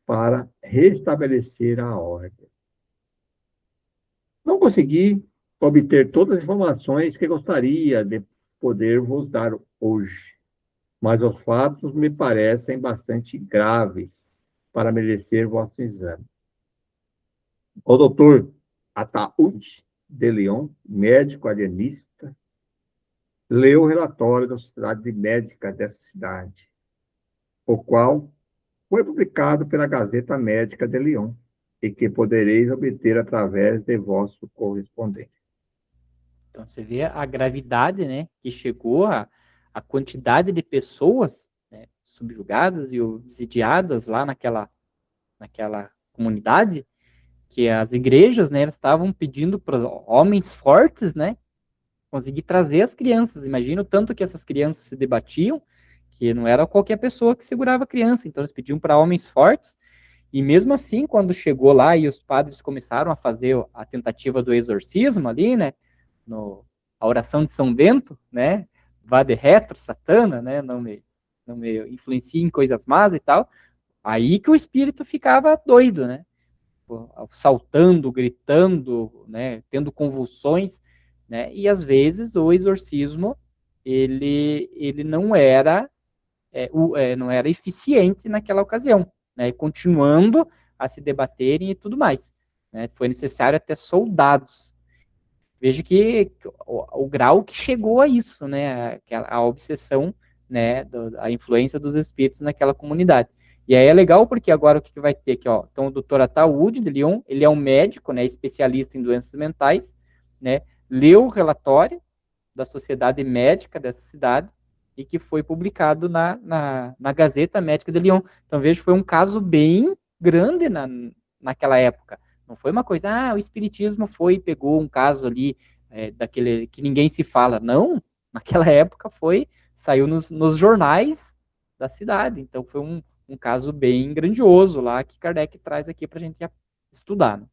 [SPEAKER 2] para restabelecer a ordem. Não consegui obter todas as informações que gostaria de poder vos dar hoje, mas os fatos me parecem bastante graves para merecer vosso exame. O doutor Ataúd de Leon, médico alienista, leu o relatório da Sociedade Médica dessa cidade, o qual foi publicado pela Gazeta Médica de Lyon, e que podereis obter através de vosso correspondente.
[SPEAKER 1] Então, você vê a gravidade, né, que chegou a quantidade de pessoas, né, subjugadas e obsidiadas lá naquela comunidade, que as igrejas, né, elas estavam pedindo para homens fortes, né, conseguir trazer as crianças. Imagina o tanto que essas crianças se debatiam, que não era qualquer pessoa que segurava a criança, então eles pediam para homens fortes, e mesmo assim, quando chegou lá e os padres começaram a fazer a tentativa do exorcismo ali, né, a oração de São Bento, né, vade retro, satana, né, não me influencia em coisas más e tal, aí que o espírito ficava doido, né, saltando, gritando, né, tendo convulsões, né, e às vezes o exorcismo ele não era eficiente naquela ocasião, né, continuando a se debaterem e tudo mais, né, foi necessário até soldados. Veja que o grau que chegou a isso, né, a obsessão, né, a influência dos espíritos naquela comunidade. E aí é legal porque agora o que vai ter aqui, ó, então o doutor Ataúd de Lyon, ele é um médico, né, especialista em doenças mentais, né, leu o relatório da Sociedade Médica dessa cidade e que foi publicado na Gazeta Médica de Lyon. Então veja, foi um caso bem grande naquela época. Não foi uma coisa, o espiritismo foi e pegou um caso ali, daquele que ninguém se fala. Não, naquela época saiu nos jornais da cidade. Então foi um caso bem grandioso lá que Kardec traz aqui para a gente estudar. Né?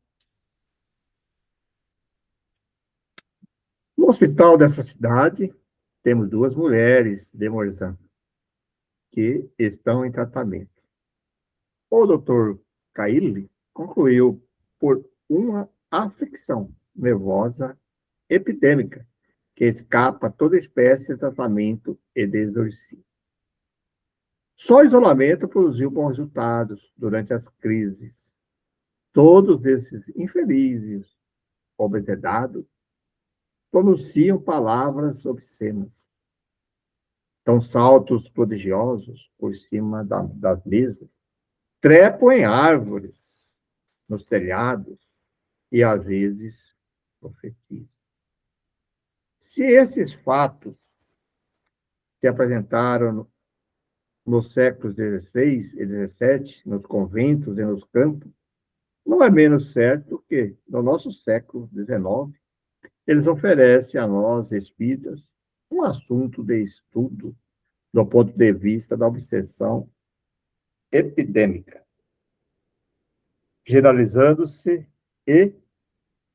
[SPEAKER 2] No hospital dessa cidade, temos duas mulheres de Morzan que estão em tratamento. O doutor Caille concluiu por uma afecção nervosa epidêmica que escapa a toda espécie de tratamento e de exorcismo. Só o isolamento produziu bons resultados durante as crises. Todos esses infelizes, obsedados, pronunciam palavras obscenas. Dão saltos prodigiosos por cima das mesas, trepam em árvores, nos telhados, e às vezes profetizam. Se esses fatos se apresentaram nos séculos XVI e XVII, nos conventos e nos campos, não é menos certo que, no nosso século XIX, eles oferecem a nós, espíritas, um assunto de estudo do ponto de vista da obsessão epidêmica, generalizando-se e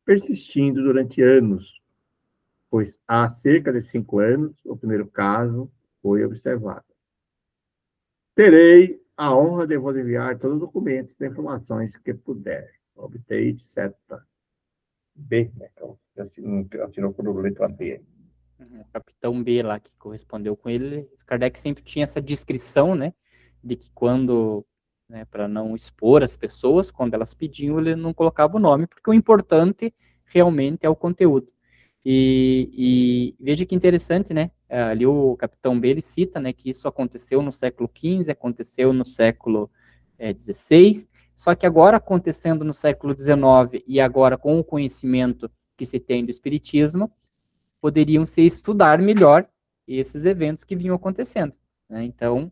[SPEAKER 2] persistindo durante anos, pois há cerca de 5 anos o primeiro caso foi observado. Terei a honra de vos enviar todos os documentos e informações que puder. Obtei de seta B, né? Assinou por letra B.
[SPEAKER 1] O capitão B lá que correspondeu com ele, Kardec sempre tinha essa descrição, né, de que quando, né, para não expor as pessoas, quando elas pediam, ele não colocava o nome, porque o importante realmente é o conteúdo. E veja que interessante, né? Ali o capitão B ele cita, né, que isso aconteceu no século XV, aconteceu no século XVI, só que agora acontecendo no século XIX e agora com o conhecimento que se tem do Espiritismo, poderiam se estudar melhor esses eventos que vinham acontecendo, né? Então,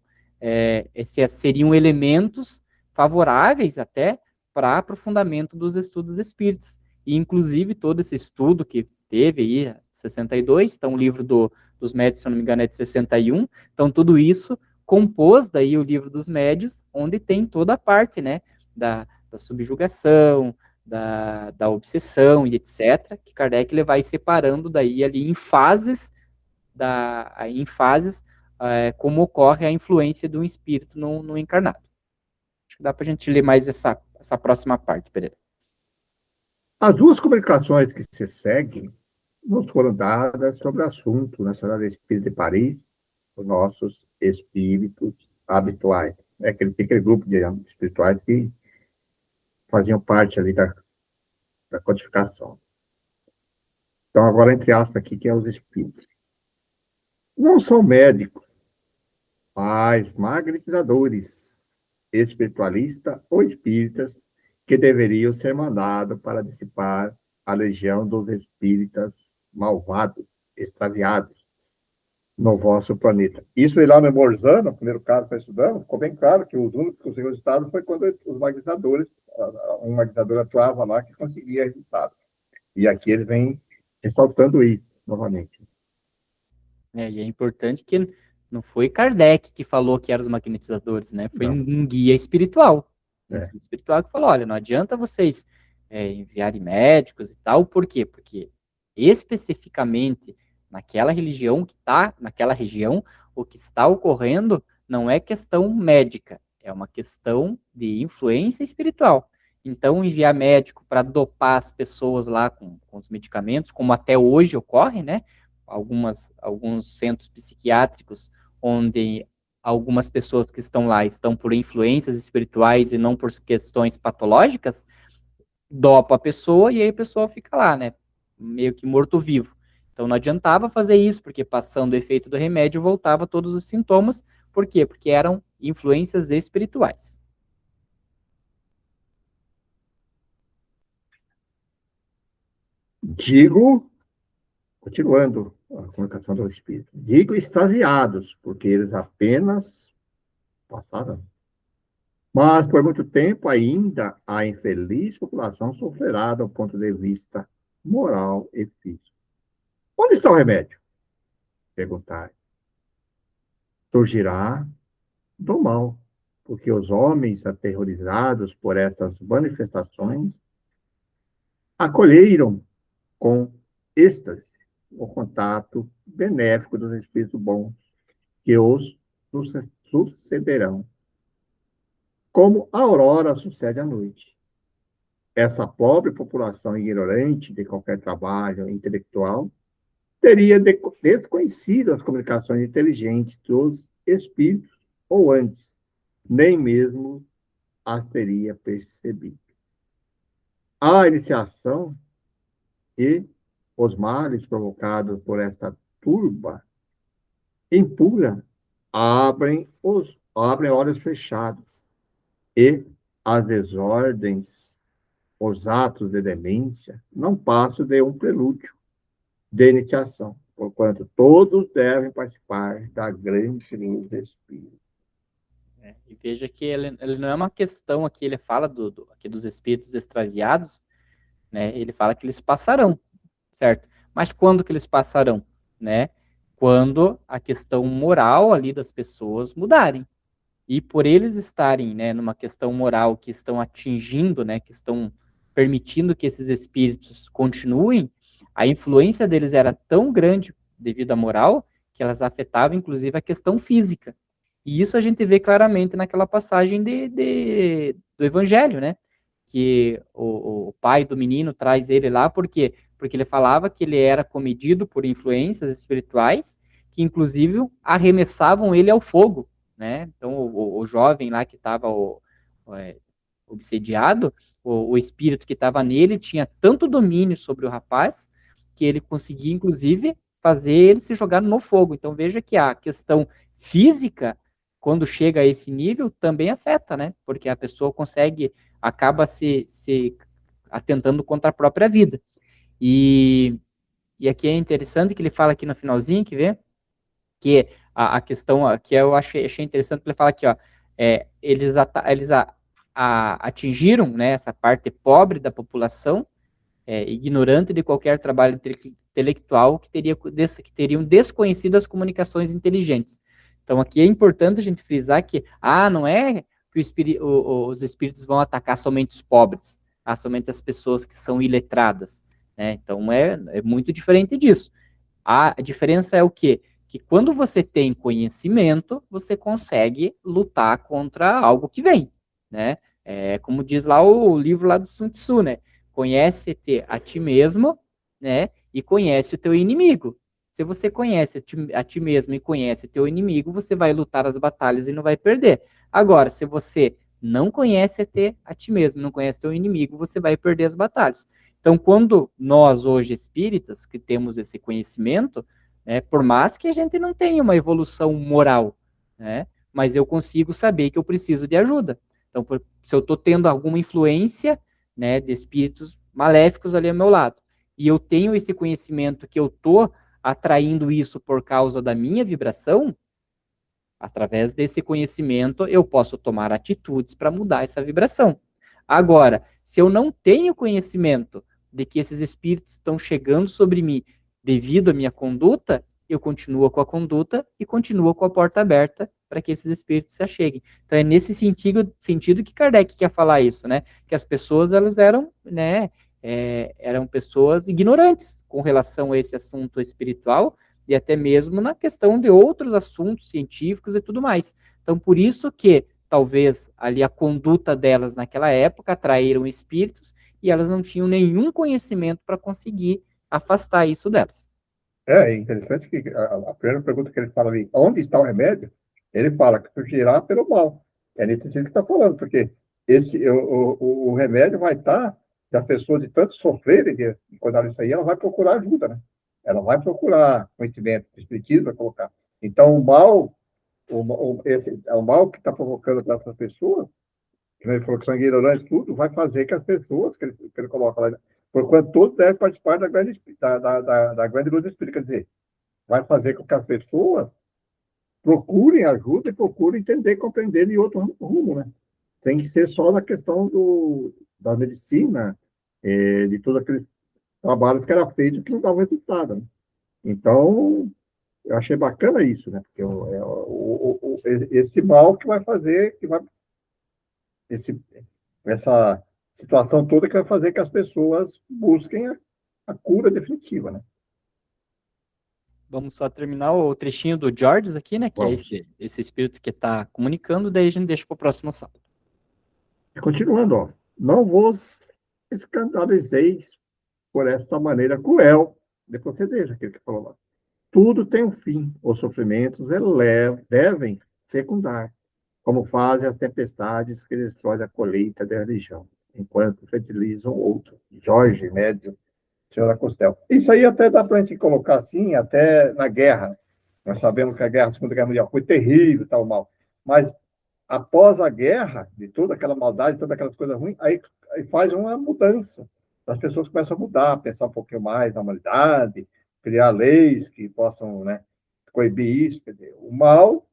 [SPEAKER 1] esses seriam elementos favoráveis até para aprofundamento dos estudos espíritas. E, inclusive, todo esse estudo que teve aí, 62, então o livro dos médios, se eu não me engano, é de 61, então tudo isso compôs daí o livro dos médios, onde tem toda a parte, né, da subjugação, da obsessão e etc., que Kardec ele vai separando daí ali em fases como ocorre a influência do espírito no encarnado. Acho que dá para a gente ler mais essa próxima parte, Pereira.
[SPEAKER 2] As duas publicações que se seguem nos foram dadas sobre o assunto na Sociedade Espírita de Paris, os nossos espíritos habituais. Aquele grupo de espirituais que faziam parte ali da codificação. Então, agora, entre aspas, aqui, que é os espíritos. Não são médicos, mas magnetizadores, espiritualistas ou espíritas que deveriam ser mandados para dissipar a legião dos espíritas malvados, extraviados no vosso planeta. Isso lá no Morzano, no primeiro caso que nós estudamos, ficou bem claro que os únicos que conseguiram resultado foi quando os magnetizadores, um magnetizador atuava lá que conseguia resultado. E aqui ele vem ressaltando isso novamente.
[SPEAKER 1] E é importante que não foi Kardec que falou que eram os magnetizadores, né? Foi um guia espiritual. Um guia espiritual que falou, olha, não adianta vocês enviarem médicos e tal, por quê? Porque especificamente naquela religião que está, naquela região, o que está ocorrendo não é questão médica, é uma questão de influência espiritual. Então, enviar médico para dopar as pessoas lá com os medicamentos, como até hoje ocorre, né? Alguns centros psiquiátricos onde algumas pessoas que estão lá estão por influências espirituais e não por questões patológicas, dopa a pessoa e aí a pessoa fica lá, né? Meio que morto-vivo. Então não adiantava fazer isso, porque passando o efeito do remédio voltava todos os sintomas. Por quê? Porque eram influências espirituais.
[SPEAKER 2] Digo, continuando a comunicação do Espírito, digo extraviados, porque eles apenas passaram. Mas, por muito tempo ainda, a infeliz população sofrerá do ponto de vista moral e físico. Onde está o remédio? Perguntai. Surgirá do mal, porque os homens aterrorizados por essas manifestações acolheram com êxtase o contato benéfico dos espíritos bons que os sucederão, como a aurora sucede à noite. Essa pobre população ignorante de qualquer trabalho intelectual teria desconhecido as comunicações inteligentes dos espíritos, ou antes, nem mesmo as teria percebido. A iniciação e os males provocados por esta turba impura abrem olhos fechados e as desordens, os atos de demência não passam de um prelúdio de iniciação, porquanto todos devem participar da grande luz do Espírito.
[SPEAKER 1] E veja que ele não é uma questão aqui, ele fala aqui dos espíritos extraviados, né? Ele fala que eles passarão, certo? Mas quando que eles passarão, né? Quando a questão moral ali das pessoas mudarem. E por eles estarem, né, numa questão moral que estão atingindo, né, que estão permitindo que esses espíritos continuem, a influência deles era tão grande devido à moral que elas afetavam inclusive a questão física. E isso a gente vê claramente naquela passagem do Evangelho, né? Que o pai do menino traz ele lá, por quê? Porque ele falava que ele era comedido por influências espirituais, que inclusive arremessavam ele ao fogo, né? Então o jovem lá que estava obsediado, o espírito que estava nele tinha tanto domínio sobre o rapaz que ele conseguia, inclusive, fazer ele se jogar no fogo. Então veja que a questão física, quando chega a esse nível, também afeta, né? Porque a pessoa acaba se atentando contra a própria vida. E aqui é interessante que ele fala aqui no finalzinho, que vê, que a questão que eu achei interessante, que ele fala aqui, ó, eles atingiram, né, essa parte pobre da população, ignorante de qualquer trabalho intelectual, que teriam desconhecido as comunicações inteligentes. Então aqui é importante a gente frisar que, não é que os espíritos vão atacar somente os pobres, somente as pessoas que são iletradas, né? Então é muito diferente disso. A diferença é o quê? Que quando você tem conhecimento, você consegue lutar contra algo que vem, né? Como diz lá o livro lá do Sun Tzu, né? Conhece-te a ti mesmo, né? E conhece o teu inimigo. Se você conhece a ti mesmo e conhece teu inimigo, você vai lutar as batalhas e não vai perder. Agora, se você não conhece a ti mesmo, não conhece teu inimigo, você vai perder as batalhas. Então, quando nós, hoje, espíritas, que temos esse conhecimento, né, por mais que a gente não tenha uma evolução moral, né, mas eu consigo saber que eu preciso de ajuda. Então, se eu estou tendo alguma influência, né, de espíritos maléficos ali ao meu lado, e eu tenho esse conhecimento que eu estou atraindo isso por causa da minha vibração, através desse conhecimento eu posso tomar atitudes para mudar essa vibração. Agora, se eu não tenho conhecimento de que esses espíritos estão chegando sobre mim devido à minha conduta, eu continuo com a conduta e continuo com a porta aberta para que esses espíritos se acheguem. Então é nesse sentido que Kardec quer falar isso, né? Que as pessoas, elas eram, né, eram pessoas ignorantes com relação a esse assunto espiritual e até mesmo na questão de outros assuntos científicos e tudo mais. Então, por isso que talvez ali a conduta delas naquela época atraíram espíritos e elas não tinham nenhum conhecimento para conseguir afastar isso delas.
[SPEAKER 2] É interessante que a primeira pergunta que ele fala ali, onde está o remédio? Ele fala que surgirá pelo mal. É nesse sentido que está falando, porque o remédio vai estar, se a pessoa de tanto sofrer de encontrar isso aí, ela vai procurar ajuda, né? Ela vai procurar conhecimento, espiritismo vai colocar. Então, o mal que está provocando para essas pessoas, que ele falou que são ignorantes, tudo, vai fazer que as pessoas, que ele coloca lá, porquanto todos devem participar da grande luz espírita, quer dizer, vai fazer com que as pessoas procurem ajuda e procurem entender, compreender em outro rumo, né? Tem que ser só na questão da medicina, de todos aqueles trabalhos que era feito que não davam resultado, né? Então, eu achei bacana isso, né? Porque esse mal que vai fazer, essa situação toda que vai fazer que as pessoas busquem a cura definitiva, né?
[SPEAKER 1] Vamos só terminar o trechinho do Georges aqui, né? Que é
[SPEAKER 2] Vamos.
[SPEAKER 1] esse espírito que está comunicando, daí a gente deixa para o próximo sábado.
[SPEAKER 2] Continuando, ó. Não vos escandalizeis por esta maneira cruel de proceder, aquele que falou lá. Tudo tem um fim. Os sofrimentos devem fecundar, como fazem as tempestades que destroem a colheita da religião, enquanto fertilizam outro. Jorge Médio, senhora Costel. Isso aí até dá para a gente colocar assim, até na guerra. Nós sabemos que a Segunda Guerra Mundial foi terrível, tal mal. Mas após a guerra, de toda aquela maldade, todas aquelas coisas ruins, aí faz uma mudança. As pessoas começam a mudar, pensar um pouquinho mais na humanidade, criar leis que possam, né, coibir isso. Quer dizer, o mal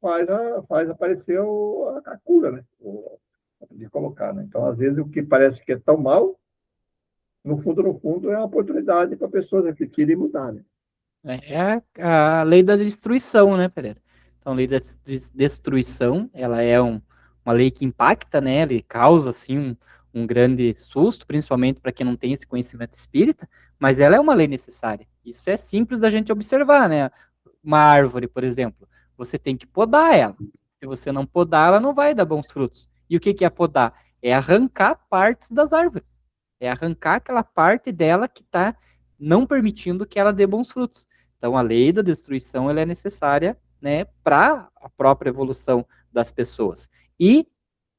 [SPEAKER 2] faz aparecer a cura, né? De colocar, né? Então, às vezes, o que parece que é tão mal, no fundo, é uma oportunidade para pessoas refletirem e mudar, né?
[SPEAKER 1] É a lei da destruição, né, Pereira? Então, a lei da destruição, ela é uma lei que impacta, né? Ele causa, assim, um grande susto, principalmente para quem não tem esse conhecimento espírita, mas ela é uma lei necessária. Isso é simples da gente observar, né? Uma árvore, por exemplo, você tem que podar ela. Se você não podar, ela não vai dar bons frutos. E o que é podar? É arrancar partes das árvores. É arrancar aquela parte dela que está não permitindo que ela dê bons frutos. Então, a lei da destruição ela é necessária, né, para a própria evolução das pessoas. E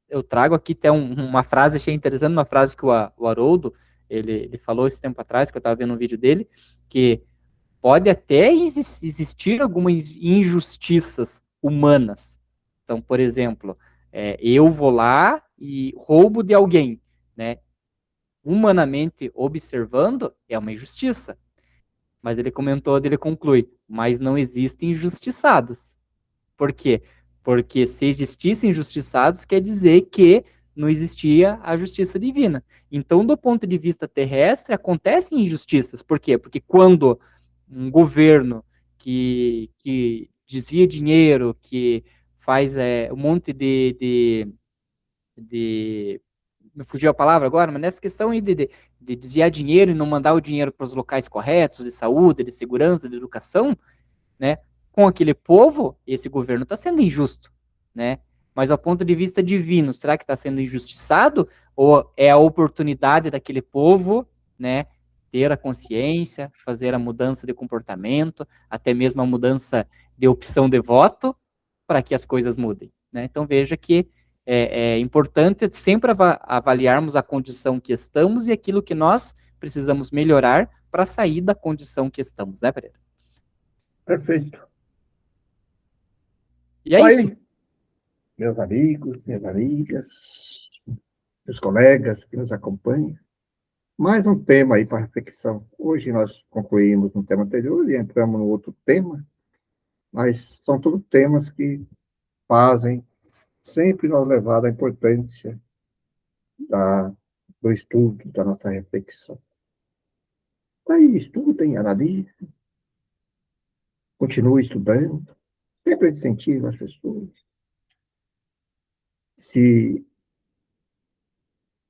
[SPEAKER 1] eu trago aqui até uma frase, achei interessante, uma frase que o Haroldo, ele falou esse tempo atrás, que eu estava vendo um vídeo dele, que pode até existir algumas injustiças humanas. Então, por exemplo, eu vou lá e roubo de alguém, né? Humanamente observando, é uma injustiça. Mas ele comentou, ele conclui, mas não existem injustiçados. Por quê? Porque se existissem injustiçados, quer dizer que não existia a justiça divina. Então, do ponto de vista terrestre, acontecem injustiças. Por quê? Porque quando um governo que desvia dinheiro, que faz um monte de. Me fugiu a palavra agora, mas nessa questão aí de desviar dinheiro e não mandar o dinheiro para os locais corretos, de saúde, de segurança, de educação, né? Com aquele povo, esse governo está sendo injusto, né? Mas ao ponto de vista divino, será que está sendo injustiçado? Ou é a oportunidade daquele povo, né? Ter a consciência, fazer a mudança de comportamento, até mesmo a mudança de opção de voto, para que as coisas mudem, né? Então veja que é importante sempre avaliarmos a condição que estamos e aquilo que nós precisamos melhorar para sair da condição que estamos, né, Pereira?
[SPEAKER 2] Perfeito.
[SPEAKER 1] E é isso.
[SPEAKER 2] Aí, meus amigos, minhas amigas, meus colegas que nos acompanham, mais um tema aí para reflexão. Hoje nós concluímos um tema anterior e entramos no outro tema, mas são todos temas que fazem sempre nos levar à importância do estudo, da nossa reflexão. Aí, estudem, analisem, continue estudando, sempre incentiva as pessoas. Se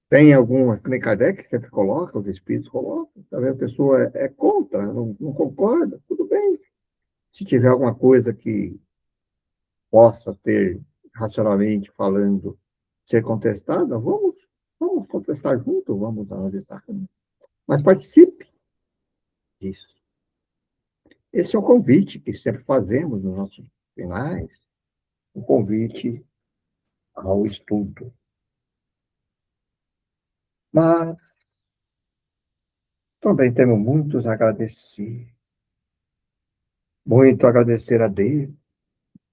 [SPEAKER 2] tem alguma, que nem Kardec sempre coloca, os espíritos colocam, talvez a pessoa é contra, não concorda, tudo bem. Se tiver alguma coisa que possa ter, racionalmente falando, ser contestada, vamos contestar junto, vamos analisar. Mas participe disso. Esse é o convite que sempre fazemos nos nossos finais, o convite ao estudo. Mas também temos muito agradecer a Deus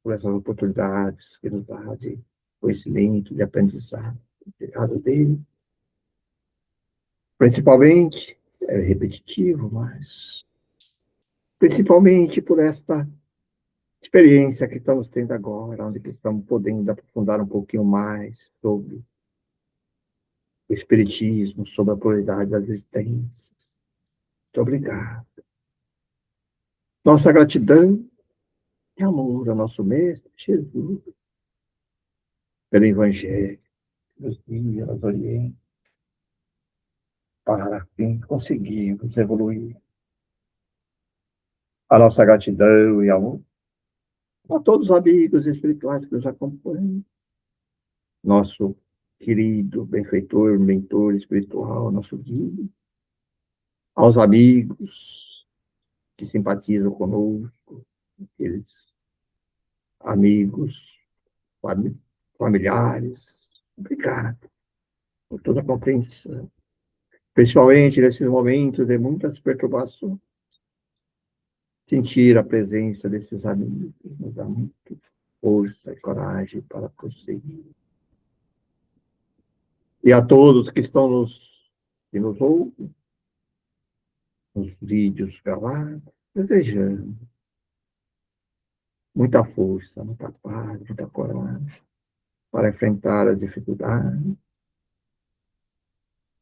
[SPEAKER 2] por essas oportunidades que nos dá de conhecimento, de aprendizado. Obrigado dele. Principalmente, é repetitivo, mas principalmente por esta experiência que estamos tendo agora, onde estamos podendo aprofundar um pouquinho mais sobre o Espiritismo, sobre a pluralidade das existências. Muito obrigado. Nossa gratidão e amor ao nosso Mestre Jesus, pelo Evangelho, que nos guia, nos orienta, para que conseguimos evoluir. A nossa gratidão e amor a todos os amigos espirituais que nos acompanham, nosso querido benfeitor, mentor espiritual, nosso guia, aos amigos que simpatizam conosco, aqueles amigos, familiares, obrigado por toda a compreensão, principalmente nesses momentos de muitas perturbações. Sentir a presença desses amigos nos dá muito força e coragem para prosseguir. E a todos que nos ouvem, nos vídeos gravados, desejando muita força, muita paz, muita coragem para enfrentar as dificuldades.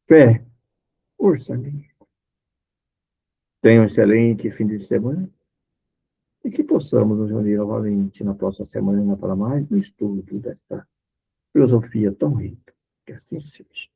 [SPEAKER 2] Fé, força, amigo. Tenha um excelente fim de semana e que possamos nos reunir novamente na próxima semana para mais um estudo desta filosofia tão rica. Que assim seja.